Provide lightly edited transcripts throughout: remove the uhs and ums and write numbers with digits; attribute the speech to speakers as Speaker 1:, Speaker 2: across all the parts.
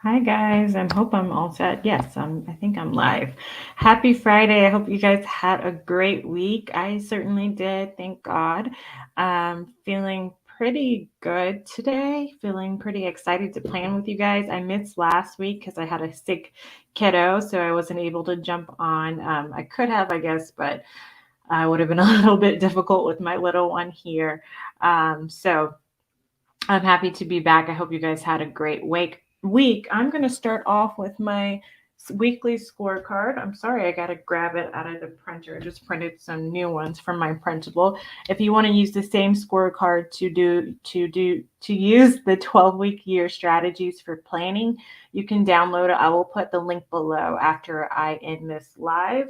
Speaker 1: Hi guys, I hope I'm all set. Yes, I think I'm live. Happy Friday. I hope you guys had a great week. I certainly did, thank God. Feeling pretty good today. Feeling pretty excited to plan with you guys. I missed last week because I had a sick kiddo, so I wasn't able to jump on. I could have, I guess, but I would have been a little bit difficult with my little one here. So I'm happy to be back. I hope you guys had a great week. I'm going to start off with my weekly scorecard. I'm sorry, I got to grab it out of the printer. I just printed some new ones from my printable. If you want to use the same scorecard to use the 12-week year strategies for planning, you can download it. I will put the link below after I end this live,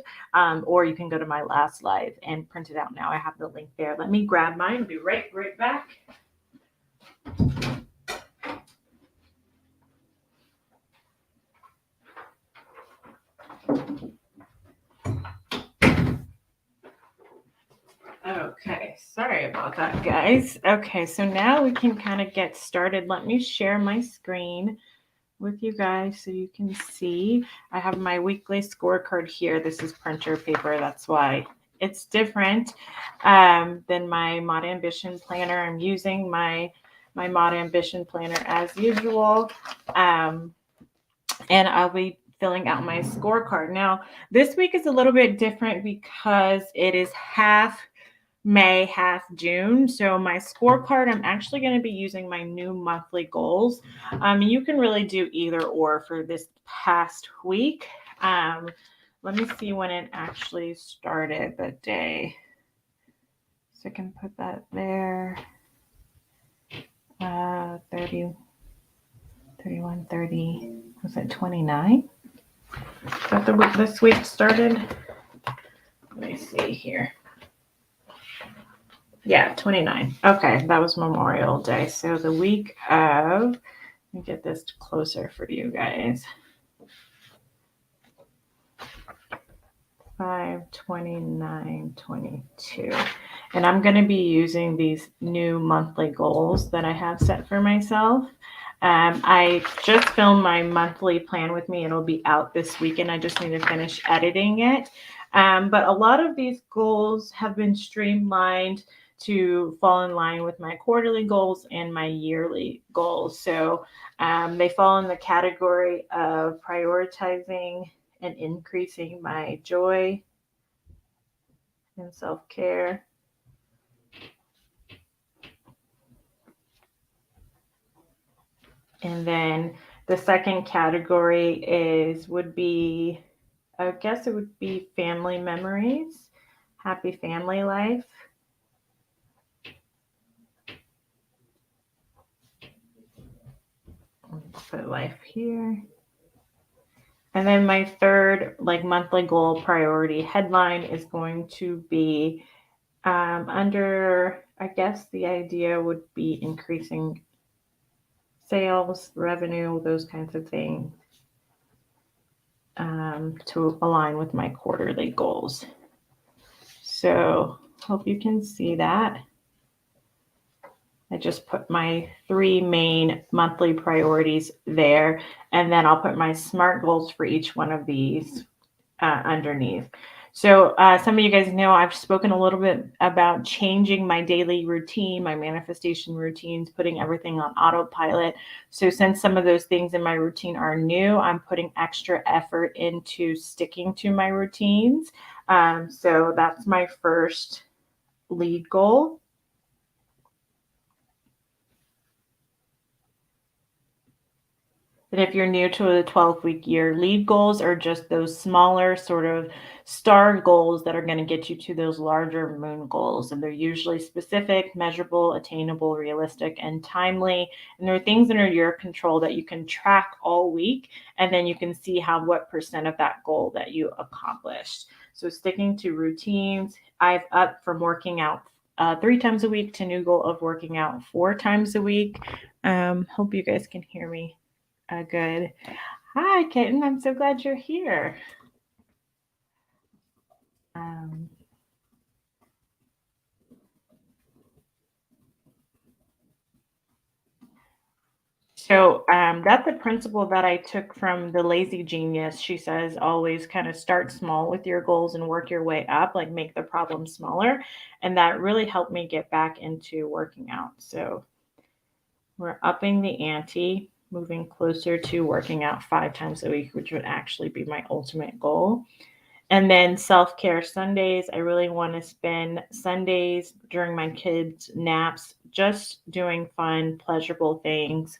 Speaker 1: or you can go to my last live and print it out now. I have the link there. Let me grab mine. Be right back. Okay, sorry about that, guys. Okay, so now we can kind of get started. Let me share my screen with you guys so you can see. I have my weekly scorecard here. This is printer paper, that's why it's different than my Mod Ambition planner. I'm using my Mod Ambition planner as usual, and I'll be filling out my scorecard. Now, this week is a little bit different because it is half May, half June. So my scorecard, I'm actually going to be using my new monthly goals. You can really do either or for this past week. Let me see when it actually started, the day. So I can put that there. 30, 31, 30, was it 29? Is that the week this week started? Let me see here. Yeah, 29. Okay, that was Memorial Day. So the week of, let me get this closer for you guys. 5/29/22. And I'm going to be using these new monthly goals that I have set for myself. I just filmed my monthly plan with me. It'll be out this weekend. I just need to finish editing it. But a lot of these goals have been streamlined to fall in line with my quarterly goals and my yearly goals. So they fall in the category of prioritizing and increasing my joy and self-care. And then the second category would be, I guess it would be family memories, happy family life. Put life here. And then my third monthly goal priority headline is going to be under, I guess the idea would be increasing sales, revenue, those kinds of things, to align with my quarterly goals. So hope you can see that. I just put my 3 main monthly priorities there, and then I'll put my SMART goals for each one of these underneath. So some of you guys know I've spoken a little bit about changing my daily routine, my manifestation routines, putting everything on autopilot. So since some of those things in my routine are new, I'm putting extra effort into sticking to my routines. So that's my first lead goal. And if you're new to the 12-week year, lead goals are just those smaller sort of star goals that are going to get you to those larger moon goals. And they're usually specific, measurable, attainable, realistic, and timely. And they're things that are your control that you can track all week. And then you can see what percent of that goal that you accomplished. So sticking to routines. I've upped from working out 3 times a week to new goal of working out 4 times a week. Hope you guys can hear me. Good. Hi, Kitten. I'm so glad you're here. Um, So that's a principle that I took from the Lazy Genius. She says always kind of start small with your goals and work your way up, like make the problem smaller. And that really helped me get back into working out. So we're upping the ante, moving closer to working out 5 times a week, which would actually be my ultimate goal. And then self care Sundays. I really want to spend Sundays during my kids' naps just doing fun, pleasurable things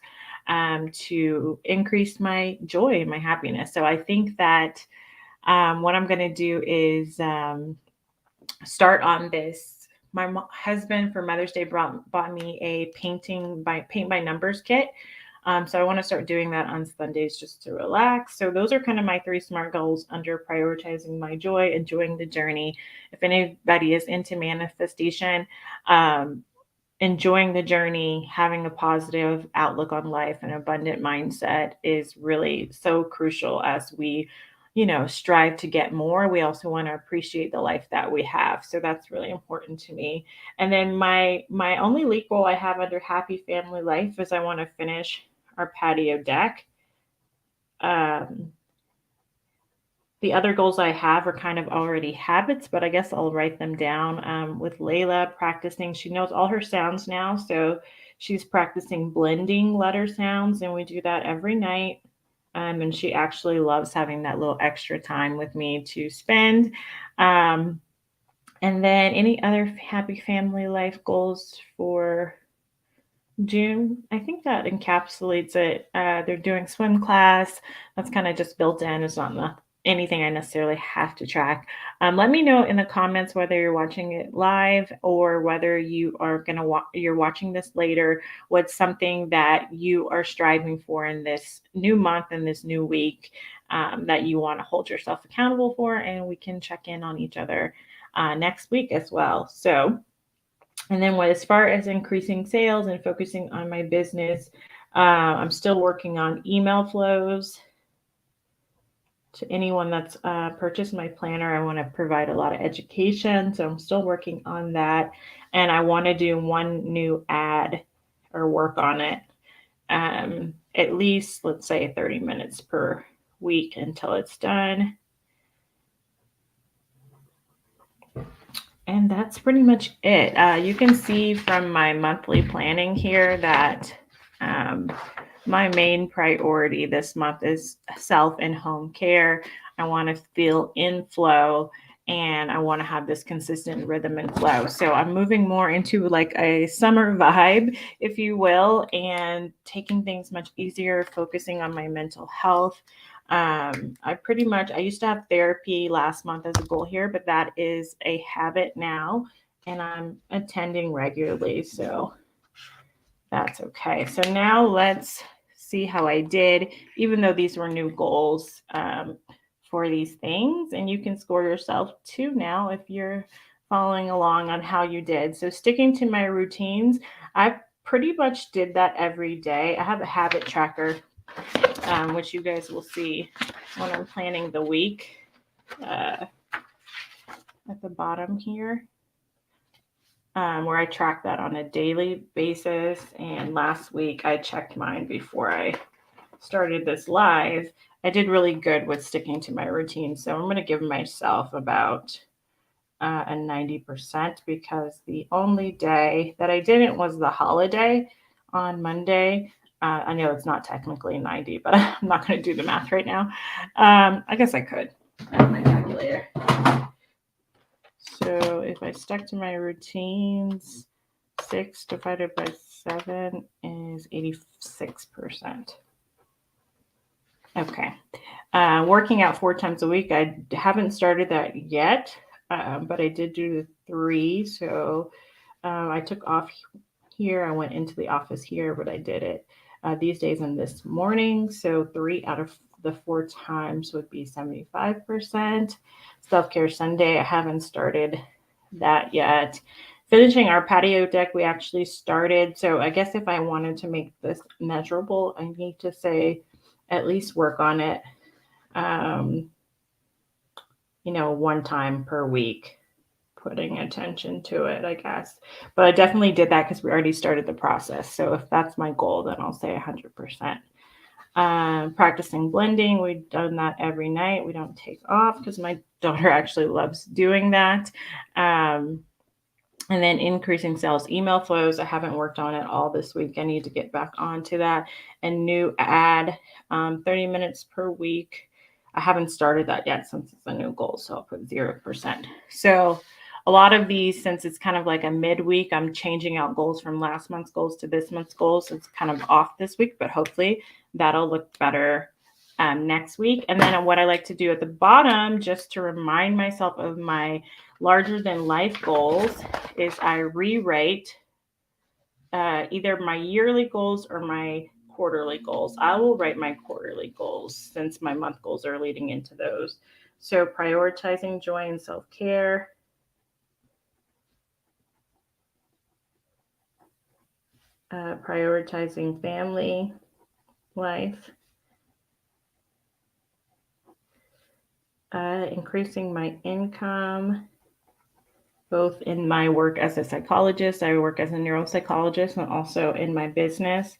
Speaker 1: to increase my joy and my happiness. So I think that what I'm going to do is start on this. My husband for Mother's Day bought me a paint by numbers kit. So I want to start doing that on Sundays just to relax. So those are kind of my 3 SMART goals under prioritizing my joy, enjoying the journey. If anybody is into manifestation, um, enjoying the journey, having a positive outlook on life and abundant mindset is really so crucial as we, strive to get more. We also want to appreciate the life that we have. So that's really important to me. And then my only leap goal I have under happy family life is I want to finish our patio deck. Um, the other goals I have are kind of already habits, but I guess I'll write them down. With Layla practicing, she knows all her sounds now. So she's practicing blending letter sounds, and we do that every night. And she actually loves having that little extra time with me to spend. Um, and then any other happy family life goals for June? I think that encapsulates it. They're doing swim class. That's kind of just built in. It's not anything I necessarily have to track. Let me know in the comments whether you're watching it live or whether you are you're watching this later. What's something that you are striving for in this new month and this new week that you want to hold yourself accountable for, and we can check in on each other next week as well. So. And then as far as increasing sales and focusing on my business, I'm still working on email flows to anyone that's purchased my planner. I want to provide a lot of education. So I'm still working on that. And I want to do one new ad or work on it at least, let's say, 30 minutes per week until it's done. And that's pretty much it. You can see from my monthly planning here that my main priority this month is self and home care. I want to feel in flow and I want to have this consistent rhythm and flow. So I'm moving more into like a summer vibe, if you will, and taking things much easier, focusing on my mental health. I used to have therapy last month as a goal here, but that is a habit now and I'm attending regularly. So that's okay. So now let's see how I did, even though these were new goals for these things. And you can score yourself too now if you're following along on how you did. So sticking to my routines, I pretty much did that every day. I have a habit tracker, which you guys will see when I'm planning the week at the bottom here. Where I track that on a daily basis. And last week I checked mine before I started this live. I did really good with sticking to my routine. So I'm going to give myself about a 90% because the only day that I didn't was the holiday on Monday. I know it's not technically 90, but I'm not going to do the math right now. I guess I could. I have my calculator. So if I stuck to my routines, 6 divided by 7 is 86%. Okay. Working out 4 times a week. I haven't started that yet, but I did do the 3. So I took off here. I went into the office here, but I did it these days and this morning. So 3 out of the 4 times would be 75%. Self-care Sunday, I haven't started that yet. Finishing our patio deck, we actually started. So I guess if I wanted to make this measurable, I need to say at least work on it, 1 time per week, putting attention to it, I guess. But I definitely did that because we already started the process. So if that's my goal, then I'll say 100%. Practicing blending, we've done that every night. We don't take off because my daughter actually loves doing that. And then increasing sales email flows. I haven't worked on it all this week. I need to get back onto that. And new ad, 30 minutes per week. I haven't started that yet since it's a new goal, so I'll put 0%. So a lot of these, since it's kind of like a midweek, I'm changing out goals from last month's goals to this month's goals. So it's kind of off this week, but hopefully that'll look better next week. And then what I like to do at the bottom, just to remind myself of my larger than life goals, is I rewrite either my yearly goals or my quarterly goals. I will write my quarterly goals since my month goals are leading into those. So prioritizing joy and self-care. Prioritizing family life. Increasing my income, both in my work as a psychologist. I work as a neuropsychologist and also in my business.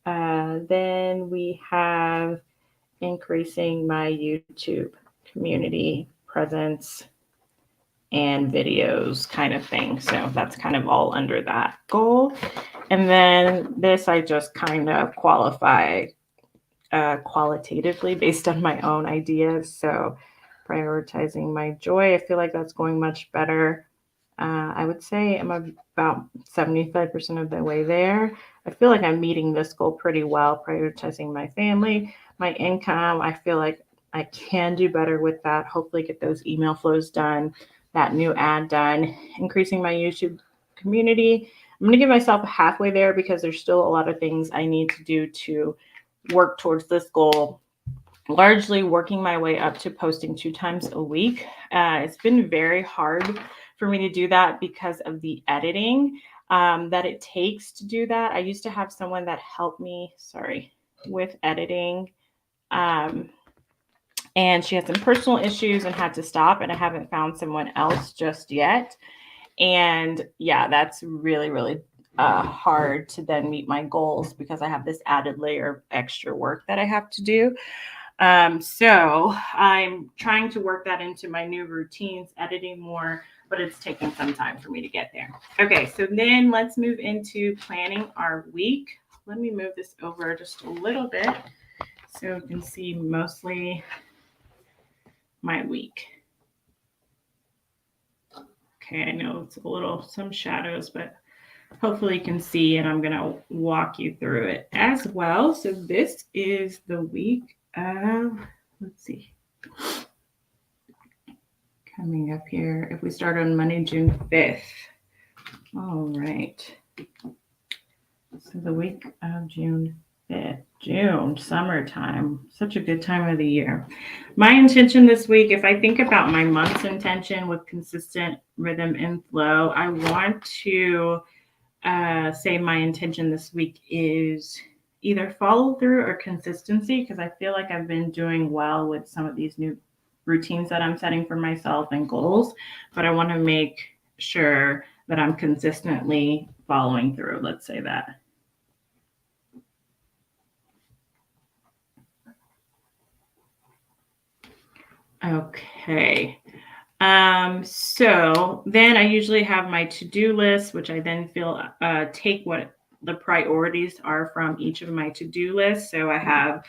Speaker 1: Then we have increasing my YouTube community presence and videos kind of thing. So that's kind of all under that goal. And then this I just kind of qualify qualitatively based on my own ideas. So prioritizing my joy, I feel like that's going much better. I would say I'm about 75% of the way there. I feel like I'm meeting this goal pretty well, prioritizing my family, my income. I feel like I can do better with that. Hopefully get those email flows done, that new ad done, increasing my YouTube community. I'm going to give myself halfway there because there's still a lot of things I need to do to work towards this goal. Largely working my way up to posting 2 times a week. It's been very hard for me to do that because of the editing that it takes to do that. I used to have someone that helped me, with editing. And she had some personal issues and had to stop, and I haven't found someone else just yet. And yeah, that's really, really hard to then meet my goals because I have this added layer of extra work that I have to do. So I'm trying to work that into my new routines, editing more, but it's taking some time for me to get there. Okay, so then let's move into planning our week. Let me move this over just a little bit so you can see mostly my week. Okay, I know it's a little, some shadows, but hopefully you can see, and I'm going to walk you through it as well. So this is the week of, let's see, coming up here. If we start on Monday, June 5th. All right. So the week of June 5th. June, summertime, such a good time of the year. My intention this week, if I think about my month's intention with consistent rhythm and flow, I want to say my intention this week is either follow through or consistency, because I feel like I've been doing well with some of these new routines that I'm setting for myself and goals, but I want to make sure that I'm consistently following through. Let's say that. Okay. So then I usually have my to-do list, which I then take what the priorities are from each of my to-do lists. So I have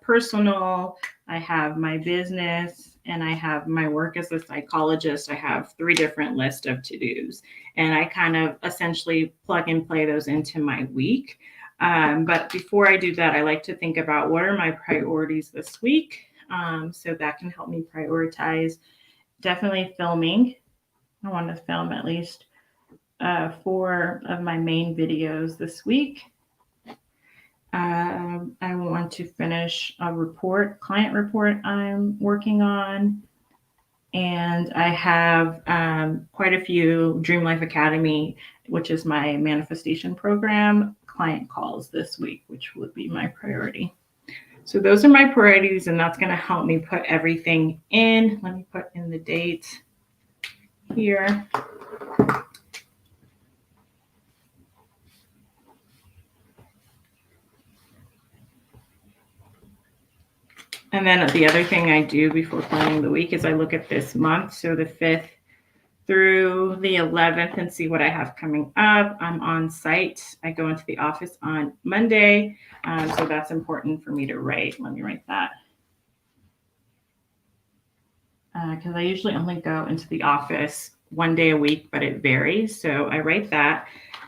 Speaker 1: personal, I have my business, and I have my work as a psychologist. I have 3 different lists of to-dos, and I kind of essentially plug and play those into my week. But before I do that, I like to think about what are my priorities this week. So that can help me prioritize. Definitely filming. I want to film at least 4 of my main videos this week. I want to finish a client report I'm working on. And I have quite a few Dream Life Academy, which is my manifestation program, client calls this week, which would be my priority. So those are my priorities, and that's going to help me put everything in. Let me put in the date here. And then the other thing I do before planning the week is I look at this month, so the 5th through the 11th, and see what I have coming up. I'm on site. I go into the office on Monday, so that's important for me to write. Let me write that. Because I usually only go into the office one day a week, but it varies. So I write that.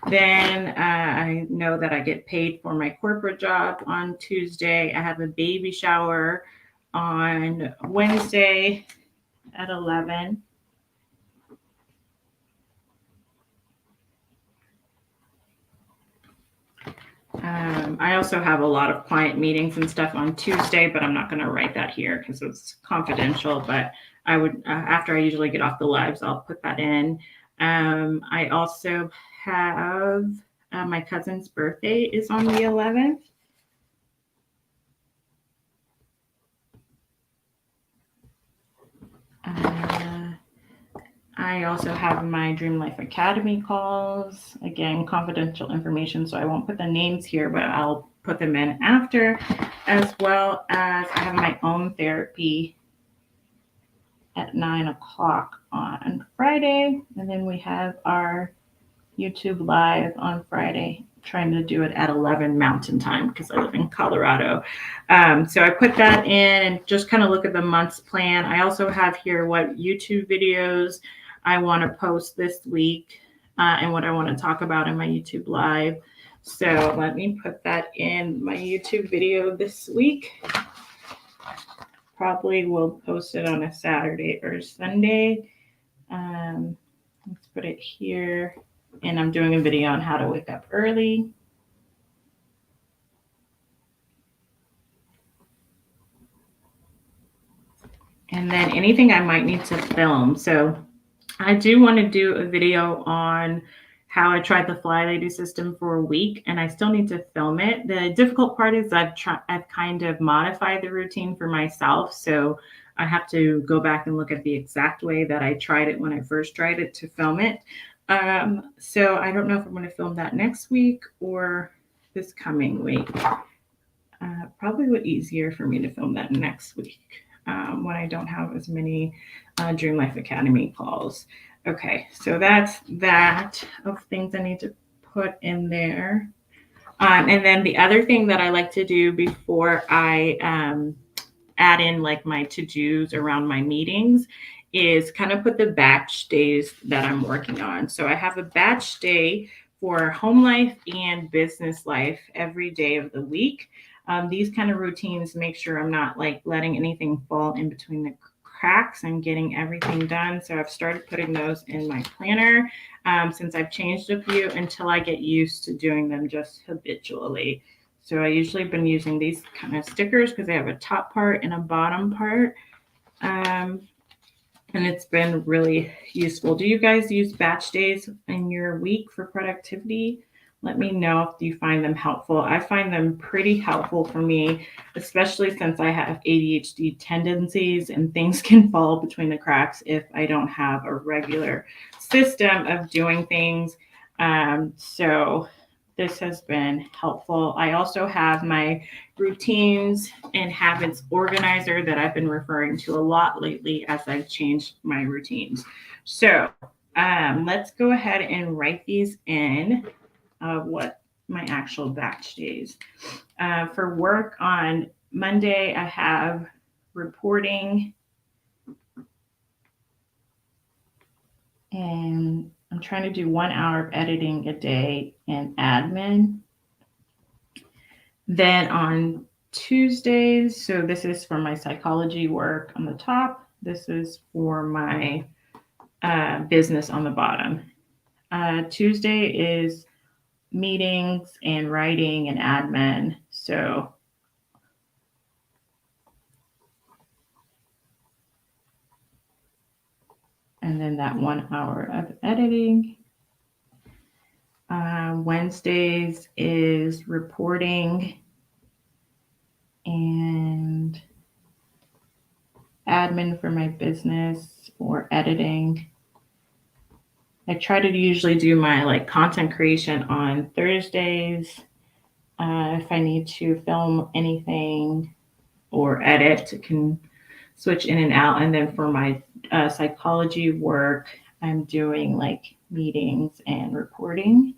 Speaker 1: Then I know that I get paid for my corporate job on Tuesday. I have a baby shower on Wednesday at 11. I also have a lot of client meetings and stuff on Tuesday, but I'm not going to write that here because it's confidential. But I would, after I usually get off the lives, I'll put that in. I also have my cousin's birthday is on the 11th. I also have my Dream Life Academy calls. Again, confidential information, so I won't put the names here, but I'll put them in after, as well as I have my own therapy at 9 o'clock on Friday. And then we have our YouTube Live on Friday, trying to do it at 11 Mountain Time because I live in Colorado. So I put that in and just kind of look at the month's plan. I also have here what YouTube videos I want to post this week and what I want to talk about in my YouTube Live. So let me put that in my YouTube video this week. Probably will post it on a Saturday or Sunday. Let's put it here. And I'm doing a video on how to wake up early. And then anything I might need to film. So I do want to do a video on how I tried the Fly Lady system for a week, and I still need to film it. The difficult part is I've kind of modified the routine for myself. So I have to go back and look at the exact way that I tried it when I first tried it to film it. So I don't know if I'm going to film that next week or this coming week. Probably easier for me to film that next week when I don't have as many Dream Life Academy calls. Okay, so that's that of things I need to put in there. And then the other thing that I like to do before I add in like my to-dos around my meetings is kind of put the batch days that I'm working on. So I have a batch day for home life and business life every day of the week. These kind of routines make sure I'm not like letting anything fall in between the cracks and getting everything done. So I've started putting those in my planner since I've changed a few until I get used to doing them just habitually. So I usually been using these kind of stickers because they have a top part and a bottom part. And it's been really useful. Do you guys use batch days in your week for productivity? Let me know if you find them helpful. I find them pretty helpful for me, especially since I have ADHD tendencies and things can fall between the cracks if I don't have a regular system of doing things. So this has been helpful. I also have my routines and habits organizer that I've been referring to a lot lately as I've changed my routines. So let's go ahead and write these in what my actual batch days. For work on Monday, I have reporting, and I'm trying to do 1 hour of editing a day and admin. Then on Tuesdays, so this is for my psychology work on the top. This is for my business on the bottom. Tuesday is meetings and writing and admin. So and then that 1 hour of editing. Wednesdays is reporting and admin for my business or editing. I try to usually do my like content creation on Thursdays. If I need to film anything or edit, it can switch in and out. And then for my psychology work, I'm doing like meetings and reporting.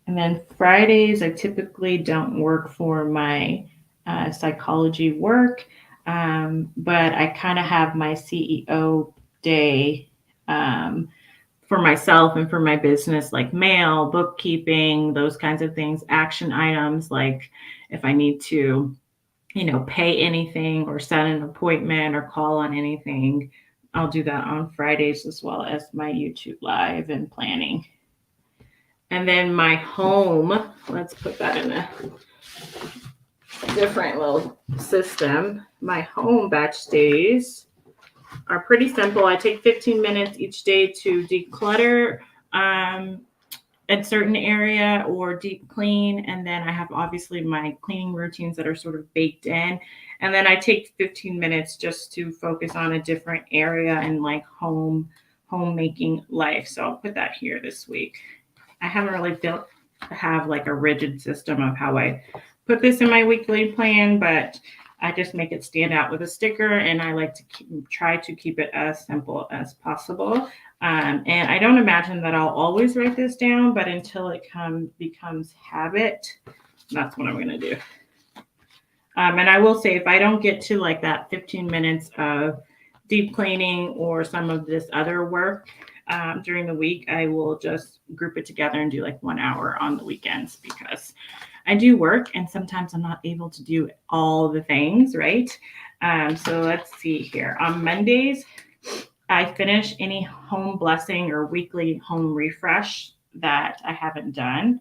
Speaker 1: And then Fridays, I typically don't work for my psychology work, but I kind of have my CEO day for myself and for my business, like mail, bookkeeping, those kinds of things, action items, like if I need to, pay anything or set an appointment or call on anything, I'll do that on Fridays as well as my YouTube live and planning. And then my home, let's put that in a different little system. My home batch days are pretty simple. I take 15 minutes each day to declutter a certain area or deep clean. And then I have obviously my cleaning routines that are sort of baked in. And then I take 15 minutes just to focus on a different area in like homemaking life. So I'll put that here this week. I haven't really built have like a rigid system of how I put this in my weekly plan, but I just make it stand out with a sticker, and I like to try to keep it as simple as possible. And I don't imagine that I'll always write this down, but until it becomes habit, that's what I'm going to do. And I will say, if I don't get to like that 15 minutes of deep cleaning or some of this other work during the week, I will just group it together and do like 1 hour on the weekends, because I do work and sometimes I'm not able to do all the things, right? So let's see here. On Mondays, I finish any home blessing or weekly home refresh that I haven't done.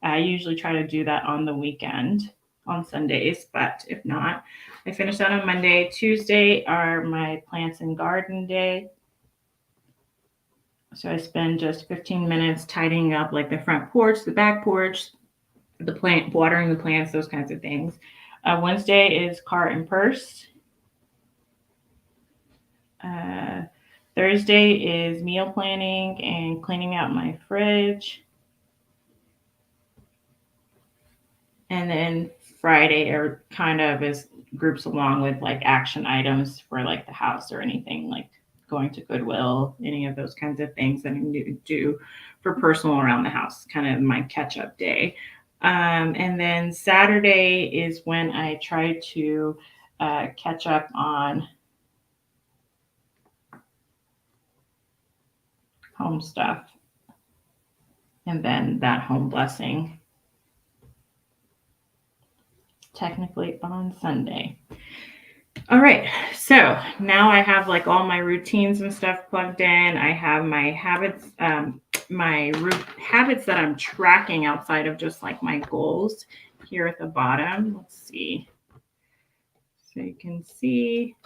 Speaker 1: I usually try to do that on the weekend on Sundays, but if not, I finish that on Monday. Tuesday are my plants and garden day. So I spend just 15 minutes tidying up like the front porch, the back porch, the plant, watering the plants, those kinds of things. Wednesday is car and purse. Uh, Thursday is meal planning and cleaning out my fridge. And then Friday are kind of is groups along with like action items for like the house or anything like going to Goodwill, any of those kinds of things that I need to do for personal around the house, kind of my catch up day. And then Saturday is when I try to catch up on home stuff, and then that home blessing technically on Sunday. All right, so now I have like all my routines and stuff plugged in. I have my habits, habits that I'm tracking outside of just like my goals here at the bottom. Let's see. So you can see.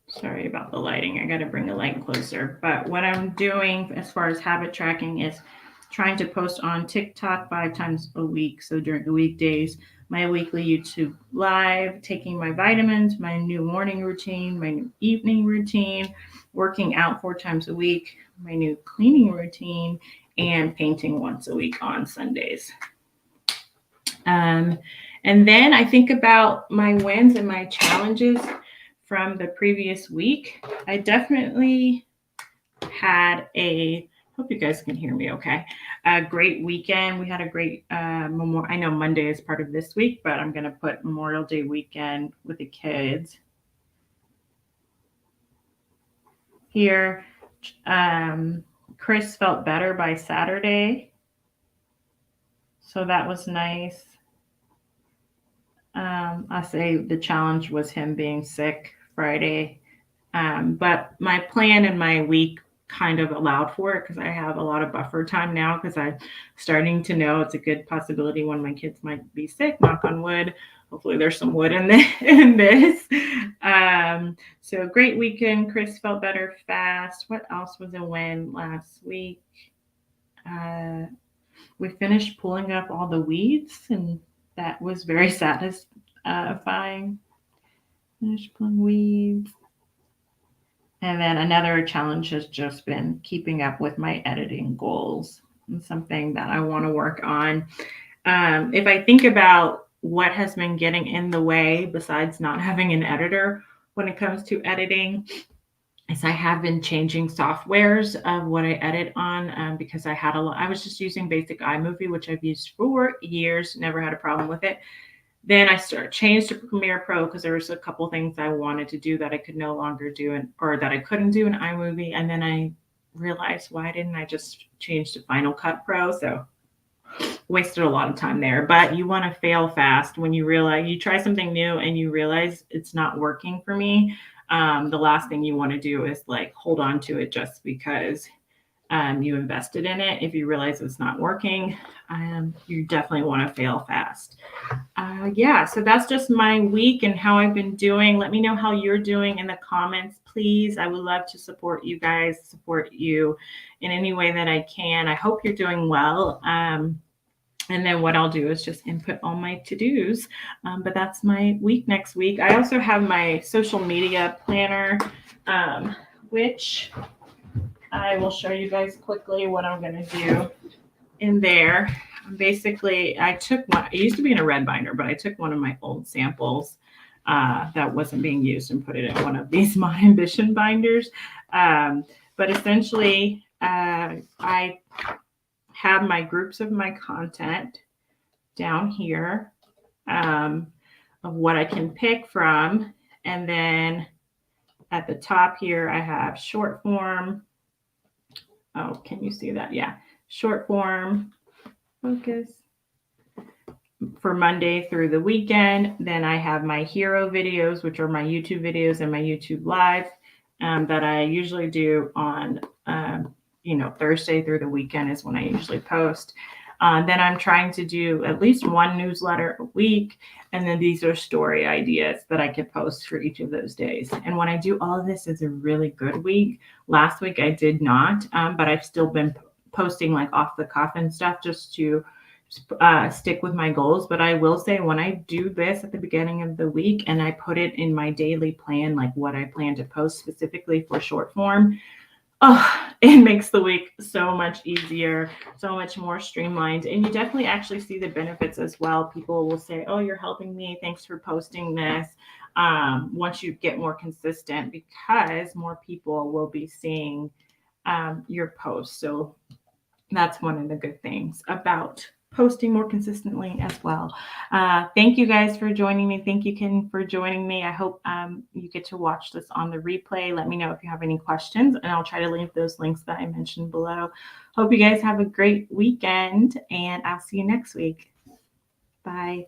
Speaker 1: Sorry about the lighting. I got to bring the light closer. But what I'm doing as far as habit tracking is trying to post on TikTok 5 times a week. So during the weekdays, my weekly YouTube live, taking my vitamins, my new morning routine, my new evening routine, working out 4 times a week, my new cleaning routine, and painting once a week on Sundays. And then I think about my wins and my challenges from the previous week. I definitely had hope you guys can hear me okay, a great weekend. We had a great I know Monday is part of this week, but I'm going to put Memorial Day weekend with the kids here. Chris felt better by Saturday, so that was nice. I say the challenge was him being sick Friday. But my plan and my week kind of allowed for it because I have a lot of buffer time now, because I'm starting to know it's a good possibility when my kids might be sick, knock on wood. Hopefully there's some wood in this. So great weekend. Chris felt better fast. What else was a win last week? We finished pulling up all the weeds, and that was very satisfying. Finish pulling weeds. And then another challenge has just been keeping up with my editing goals. It's something that I want to work on. If I think about what has been getting in the way besides not having an editor when it comes to editing, is I have been changing softwares of what I edit on because I was just using basic iMovie, which I've used for years, never had a problem with it. Then I changed to Premiere Pro because there was a couple things I wanted to do that I could no longer do or that I couldn't do in iMovie. And then I realized, why didn't I just change to Final Cut Pro? So wasted a lot of time there. But you want to fail fast when you realize you try something new and you realize it's not working for me. The last thing you want to do is like hold on to it just because you invested in it. If you realize it's not working, you definitely want to fail fast. Yeah, so that's just my week and how I've been doing. Let me know how you're doing in the comments, please. I would love to support you guys, support you in any way that I can. I hope you're doing well. And then what I'll do is just input all my to-dos. But that's my week next week. I also have my social media planner, which I will show you guys quickly what I'm going to do in there. Basically, it used to be in a red binder, but I took one of my old samples that wasn't being used and put it in one of these My Ambition binders. But essentially, I have my groups of my content down here of what I can pick from. And then at the top here, I have short form. Oh, can you see that? Yeah. Short form, focus for Monday through the weekend. Then I have my hero videos, which are my YouTube videos and my YouTube live that I usually do on, Thursday through the weekend is when I usually post. Then I'm trying to do at least one newsletter a week. And then these are story ideas that I could post for each of those days. And when I do all of this, it's a really good week. Last week I did not, but I've still been posting like off the cuff and stuff just to stick with my goals. But I will say when I do this at the beginning of the week and I put it in my daily plan, like what I plan to post specifically for short form, it makes the week so much easier, so much more streamlined. And you definitely actually see the benefits as well. People will say, oh, you're helping me. Thanks for posting this. Once you get more consistent, because more people will be seeing your posts. So that's one of the good things about posting more consistently as well. Thank you guys for joining me. Thank you, Ken, for joining me. I hope you get to watch this on the replay. Let me know if you have any questions, and I'll try to leave those links that I mentioned below. Hope you guys have a great weekend, and I'll see you next week. Bye.